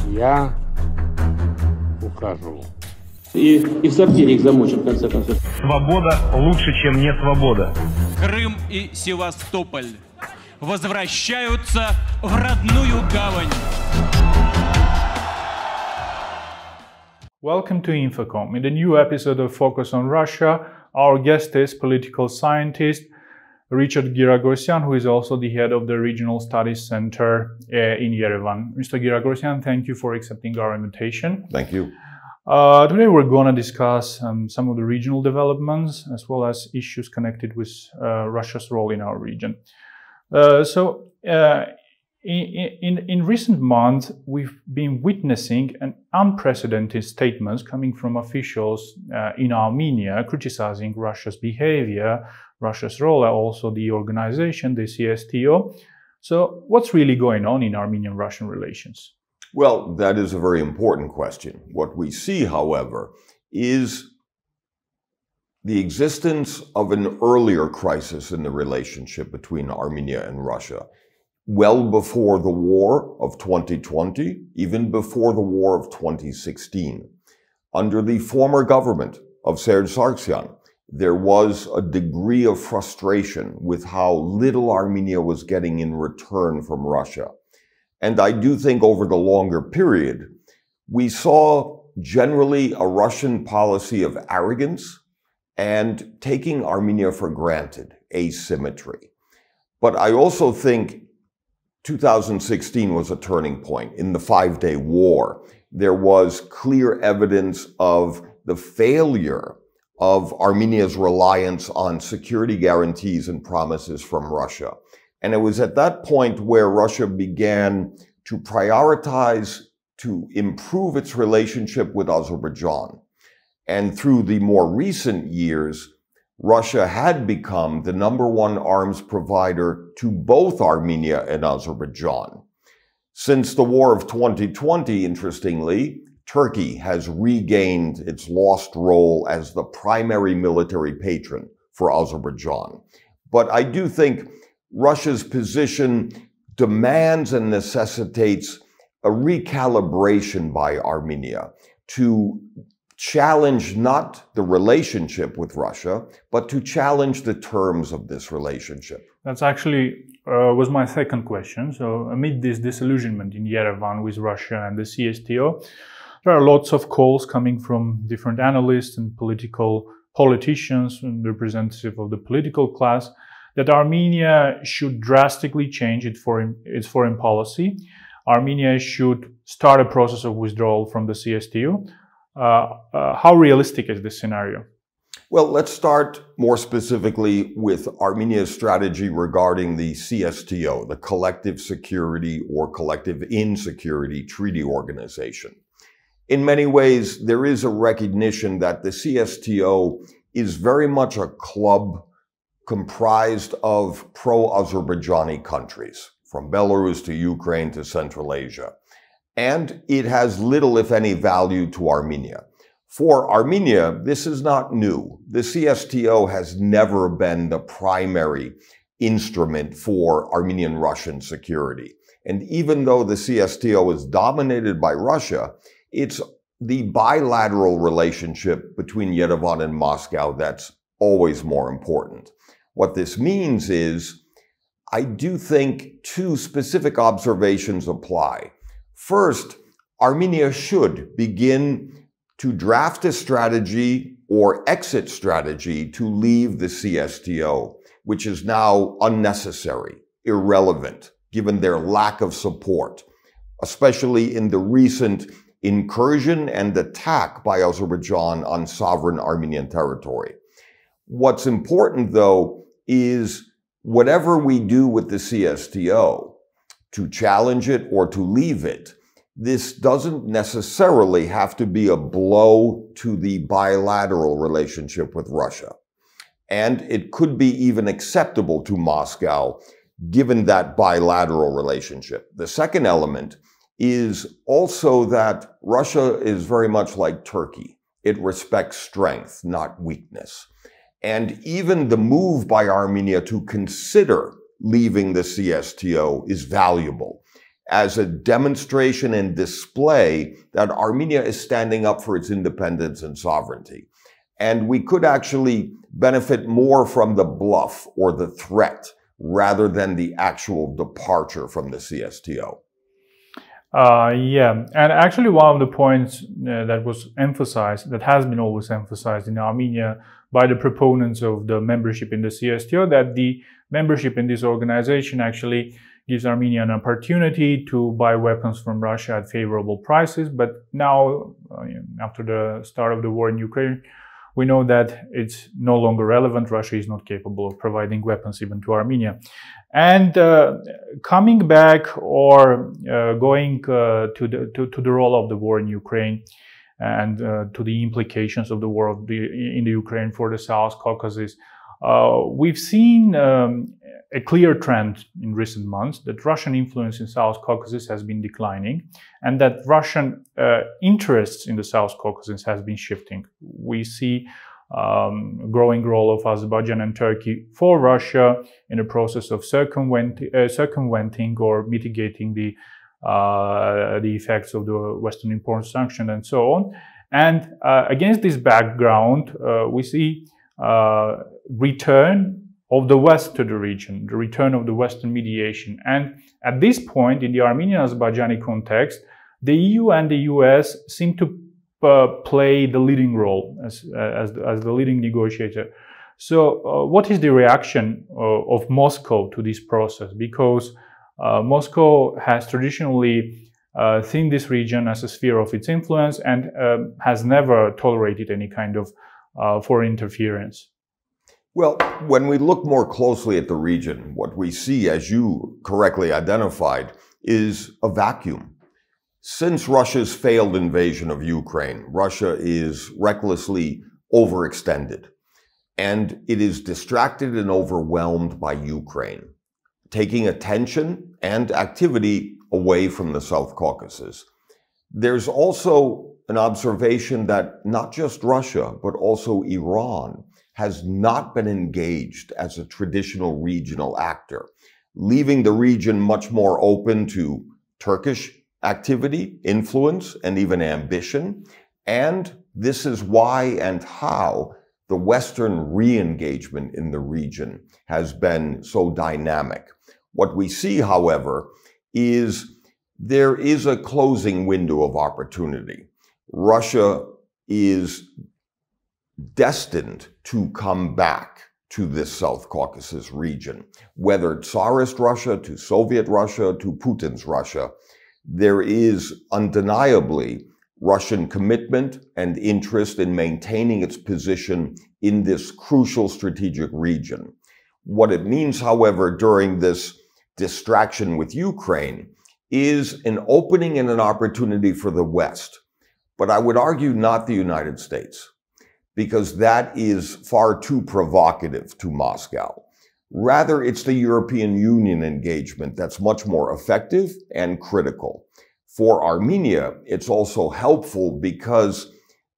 Я ухожу. И в сортире их замочим, в конце концов. Свобода лучше, чем не свобода. Крым и Севастополь возвращаются в родную гавань. Welcome to Infocom. In the new episode of Focus on Russia, our guest is political scientist Richard Giragosian, who is also the head of the Regional Studies Center in Yerevan. Mr. Giragosian, thank you for accepting our invitation. Thank you. Today we're going to discuss some of the regional developments as well as issues connected with Russia's role in our region. In recent months, we've been witnessing an unprecedented statements coming from officials in Armenia criticizing Russia's behavior, Russia's role, also the organization, the CSTO. So what's really going on in Armenian-Russian relations? Well, that is a very important question. What we see, however, is the existence of an earlier crisis in the relationship between Armenia and Russia. Well before the war of 2020, even before the war of 2016. Under the former government of Serge Sargsyan, there was a degree of frustration with how little Armenia was getting in return from Russia. And I do think over the longer period, we saw generally a Russian policy of arrogance and taking Armenia for granted, asymmetry. But I also think 2016 was a turning point. In the Five-Day War, there was clear evidence of the failure of Armenia's reliance on security guarantees and promises from Russia. And it was at that point where Russia began to prioritize to improve its relationship with Azerbaijan. And through the more recent years, Russia had become the #1 arms provider to both Armenia and Azerbaijan. Since the war of 2020, interestingly, Turkey has regained its lost role as the primary military patron for Azerbaijan. But I do think Russia's position demands and necessitates a recalibration by Armenia to challenge not the relationship with Russia, but to challenge the terms of this relationship. That's actually was my second question. So amid this disillusionment in Yerevan with Russia and the CSTO, there are lots of calls coming from different analysts and politicians and representatives of the political class that Armenia should drastically change its foreign policy. Armenia should start a process of withdrawal from the CSTO. How realistic is this scenario? Well, let's start more specifically with Armenia's strategy regarding the CSTO, the Collective Security or Collective Insecurity Treaty Organization. In many ways, there is a recognition that the CSTO is very much a club comprised of pro-Azerbaijani countries, from Belarus to Ukraine to Central Asia. And it has little, if any, value to Armenia. For Armenia, this is not new. The CSTO has never been the primary instrument for Armenian-Russian security. And even though the CSTO is dominated by Russia, it's the bilateral relationship between Yerevan and Moscow that's always more important. What this means is, I do think two specific observations apply. First, Armenia should begin to draft a strategy or exit strategy to leave the CSTO, which is now unnecessary, irrelevant, given their lack of support, especially in the recent incursion and attack by Azerbaijan on sovereign Armenian territory. What's important, though, is whatever we do with the CSTO, to challenge it or to leave it, this doesn't necessarily have to be a blow to the bilateral relationship with Russia. And it could be even acceptable to Moscow, given that bilateral relationship. The second element is also that Russia is very much like Turkey. It respects strength, not weakness. And even the move by Armenia to consider leaving the CSTO is valuable. as a demonstration and display that Armenia is standing up for its independence and sovereignty. And we could actually benefit more from the bluff or the threat rather than the actual departure from the CSTO. Yeah, and actually one of the points that was emphasized, that has been always emphasized in Armenia by the proponents of the membership in the CSTO, that the membership in this organization actually gives Armenia an opportunity to buy weapons from Russia at favorable prices. But now, after the start of the war in Ukraine, we know that it's no longer relevant. Russia is not capable of providing weapons even to Armenia. And coming back or going to the role of the war in Ukraine and to the implications of the war in the Ukraine for the South Caucasus, we've seen a clear trend in recent months that Russian influence in South Caucasus has been declining, and that Russian interests in the South Caucasus has been shifting. We see growing role of Azerbaijan and Turkey for Russia in the process of circumventing or mitigating the effects of the Western import sanction and so on. And against this background, we see return of the West to the region, the return of the Western mediation. And at this point, in the Armenian-Azerbaijani context, the EU and the US seem to play the leading role as the leading negotiator. So what is the reaction of Moscow to this process? Because Moscow has traditionally seen this region as a sphere of its influence and has never tolerated any kind of foreign interference. Well, when we look more closely at the region, what we see, as you correctly identified, is a vacuum. Since Russia's failed invasion of Ukraine, Russia is recklessly overextended, and it is distracted and overwhelmed by Ukraine, taking attention and activity away from the South Caucasus. There's also an observation that not just Russia, but also Iran has not been engaged as a traditional regional actor, leaving the region much more open to Turkish activity, influence, and even ambition. And this is why and how the Western re-engagement in the region has been so dynamic. What we see, however, is there is a closing window of opportunity. Russia is destined to come back to this South Caucasus region. Whether Tsarist Russia to Soviet Russia to Putin's Russia, there is undeniably Russian commitment and interest in maintaining its position in this crucial strategic region. What it means, however, during this distraction with Ukraine is an opening and an opportunity for the West. But I would argue not the United States, because that is far too provocative to Moscow. Rather, it's the European Union engagement that's much more effective and critical. For Armenia, it's also helpful because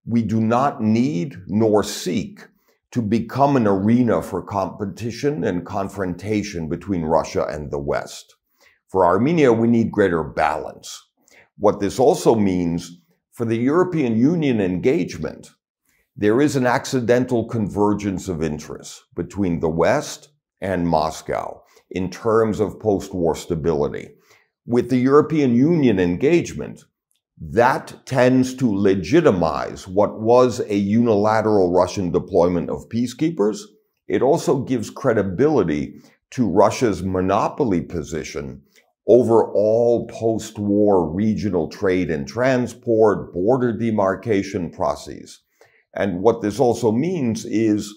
we do not need nor seek to become an arena for competition and confrontation between Russia and the West. For Armenia, we need greater balance. What this also means for the European Union engagement, there is an accidental convergence of interests between the West and Moscow in terms of post-war stability. With the European Union engagement, that tends to legitimize what was a unilateral Russian deployment of peacekeepers. It also gives credibility to Russia's monopoly position over all post-war regional trade and transport, border demarcation processes. And what this also means is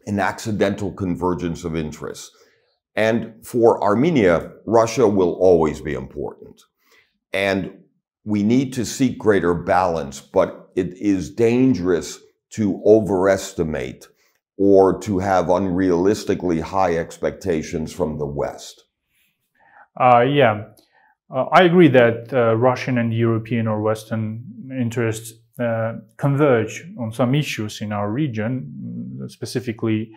an accidental convergence of interests. And for Armenia, Russia will always be important. And we need to seek greater balance, but it is dangerous to overestimate or to have unrealistically high expectations from the West. I agree that Russian and European or Western interests converge on some issues in our region, specifically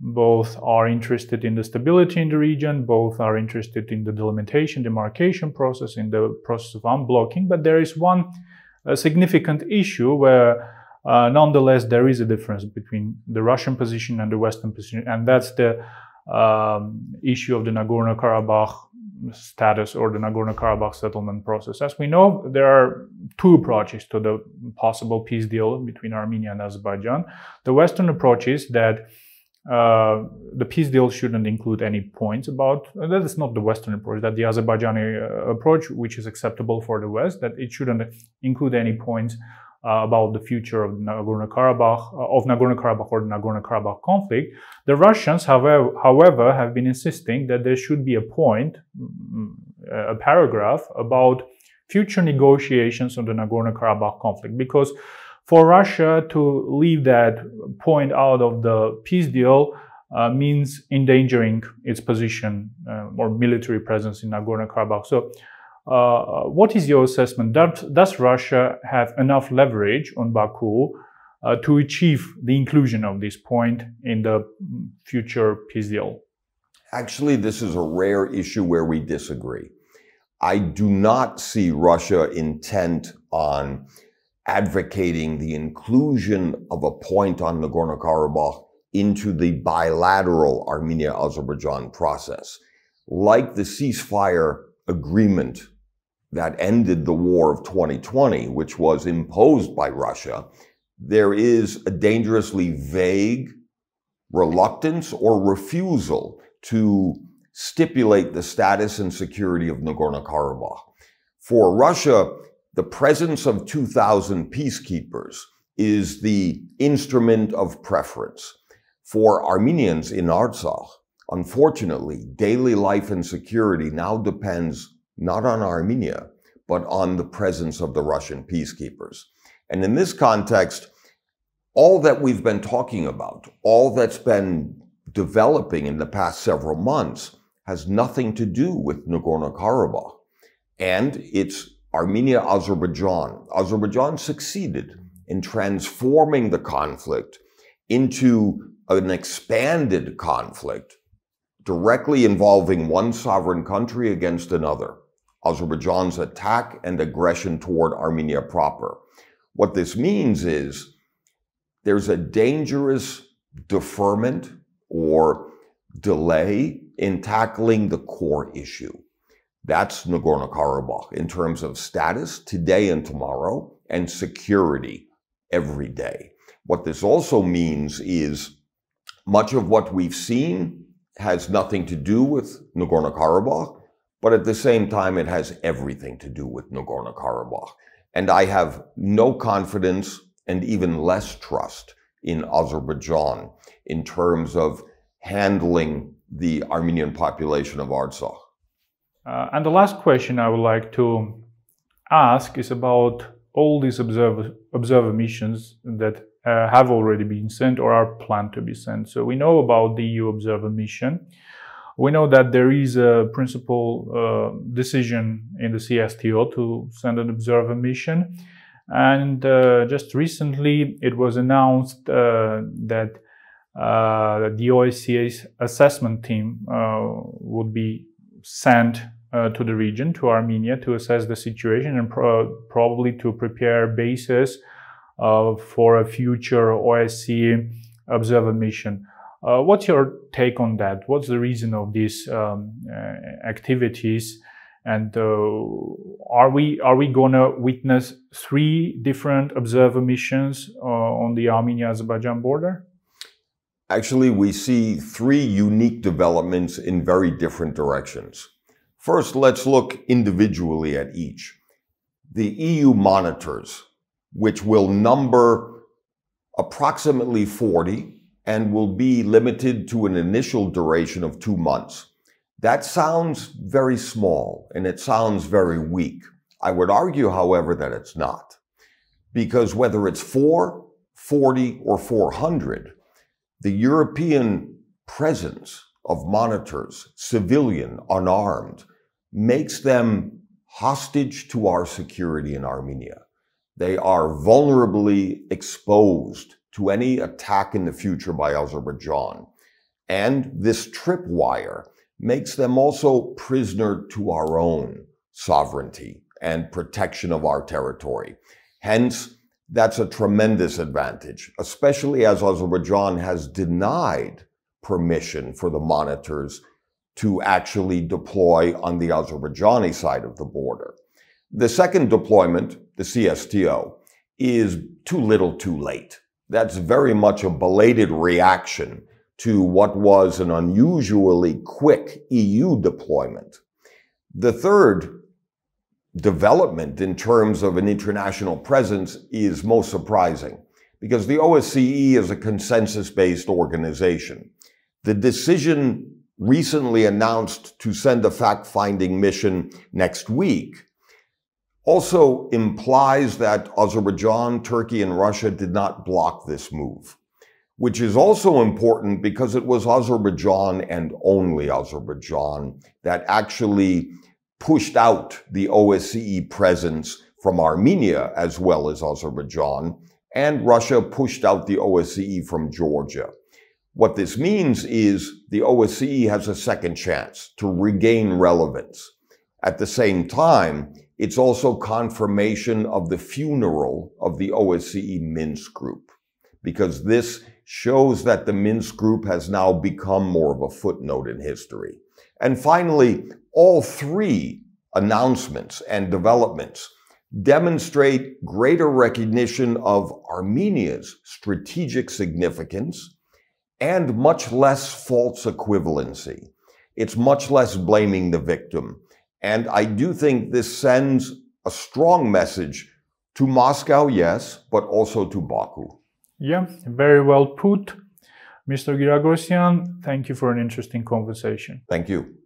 Both are interested in the stability in the region. Both are interested in the delimitation, demarcation process, in the process of unblocking. But there is one significant issue where nonetheless there is a difference between the Russian position and the Western position, and that's the issue of the Nagorno-Karabakh status or the Nagorno-Karabakh settlement process. As we know, there are two approaches to the possible peace deal between Armenia and Azerbaijan. The Western approach is that the peace deal shouldn't include any points about, that is not the Western approach, that the Azerbaijani approach, which is acceptable for the West, that it shouldn't include any points about the future of Nagorno-Karabakh or the Nagorno-Karabakh conflict. The Russians, however, have been insisting that there should be a point, a paragraph about future negotiations on the Nagorno-Karabakh conflict, because for Russia to leave that point out of the peace deal means endangering its position or military presence in Nagorno-Karabakh. So what is your assessment? Does Russia have enough leverage on Baku to achieve the inclusion of this point in the future peace deal? Actually, this is a rare issue where we disagree. I do not see Russia intent on advocating the inclusion of a point on Nagorno-Karabakh into the bilateral Armenia-Azerbaijan process. Like the ceasefire agreement that ended the war of 2020, which was imposed by Russia, there is a dangerously vague reluctance or refusal to stipulate the status and security of Nagorno-Karabakh. For Russia, the presence of 2,000 peacekeepers is the instrument of preference. For Armenians in Artsakh, unfortunately, daily life and security now depends not on Armenia, but on the presence of the Russian peacekeepers. And in this context, all that we've been talking about, all that's been developing in the past several months, has nothing to do with Nagorno-Karabakh. And it's Armenia-Azerbaijan. Azerbaijan succeeded in transforming the conflict into an expanded conflict directly involving one sovereign country against another. Azerbaijan's attack and aggression toward Armenia proper. What this means is there's a dangerous deferment or delay in tackling the core issue. That's Nagorno-Karabakh in terms of status today and tomorrow and security every day. What this also means is much of what we've seen has nothing to do with Nagorno-Karabakh, but at the same time, it has everything to do with Nagorno-Karabakh. And I have no confidence and even less trust in Azerbaijan in terms of handling the Armenian population of Artsakh. And the last question I would like to ask is about all these observer missions that have already been sent or are planned to be sent. So we know about the EU observer mission. We know that there is a principal decision in the CSTO to send an observer mission. And just recently it was announced that the OSCE's assessment team would be sent to the region, to Armenia, to assess the situation and probably to prepare basis for a future OSCE observer mission. What's your take on that? What's the reason of these activities? And are we going to witness 3 different observer missions on the Armenia-Azerbaijan border? Actually, we see 3 unique developments in very different directions. First, let's look individually at each. The EU monitors, which will number approximately 40 and will be limited to an initial duration of 2 months. That sounds very small and it sounds very weak. I would argue, however, that it's not. Because whether it's 4, 40, or 400, the European presence of monitors, civilian, unarmed, makes them hostage to our security in Armenia. They are vulnerably exposed to any attack in the future by Azerbaijan. And this tripwire makes them also prisoner to our own sovereignty and protection of our territory. Hence, that's a tremendous advantage, especially as Azerbaijan has denied permission for the monitors to actually deploy on the Azerbaijani side of the border. The second deployment, the CSTO, is too little too late. That's very much a belated reaction to what was an unusually quick EU deployment. The third development in terms of an international presence is most surprising because the OSCE is a consensus-based organization. The decision recently announced to send a fact-finding mission next week also implies that Azerbaijan, Turkey, and Russia did not block this move, which is also important because it was Azerbaijan and only Azerbaijan that actually pushed out the OSCE presence from Armenia as well as Azerbaijan, and Russia pushed out the OSCE from Georgia. What this means is the OSCE has a second chance to regain relevance. At the same time, it's also confirmation of the funeral of the OSCE Minsk Group, because this shows that the Minsk Group has now become more of a footnote in history. And finally, all three announcements and developments demonstrate greater recognition of Armenia's strategic significance and much less false equivalency. It's much less blaming the victim. And I do think this sends a strong message to Moscow, yes, but also to Baku. Yeah, very well put. Mr. Giragosian, thank you for an interesting conversation. Thank you.